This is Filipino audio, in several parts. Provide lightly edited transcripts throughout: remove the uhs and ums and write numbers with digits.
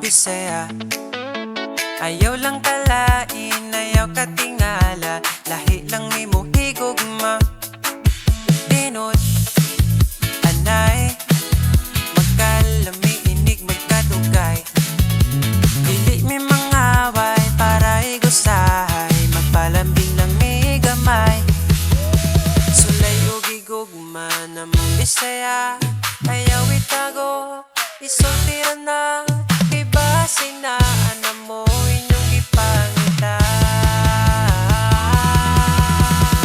Bisaya. Ayaw lang talain, ayaw katingala, lahi lang nimo higugma. Dinot, anay, magkalami, inig, magkadugay. Dili mi mangaway, para igusahay, magpalambing lang mi gamay. Sulay ug higugma na mong Bisaya. Ayaw itago, isultiran na, ibasin na, ana mo inyong ipangita.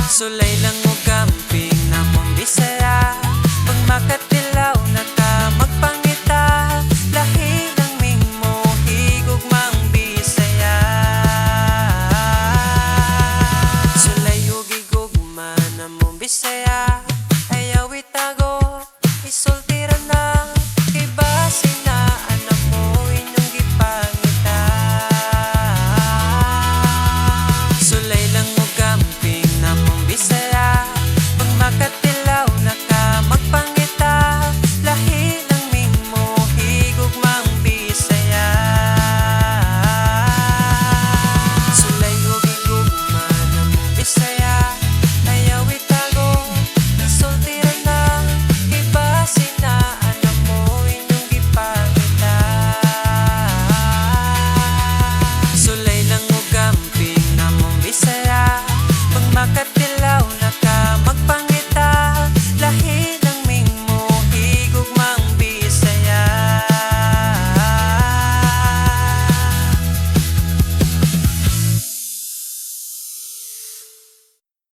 Sulay lang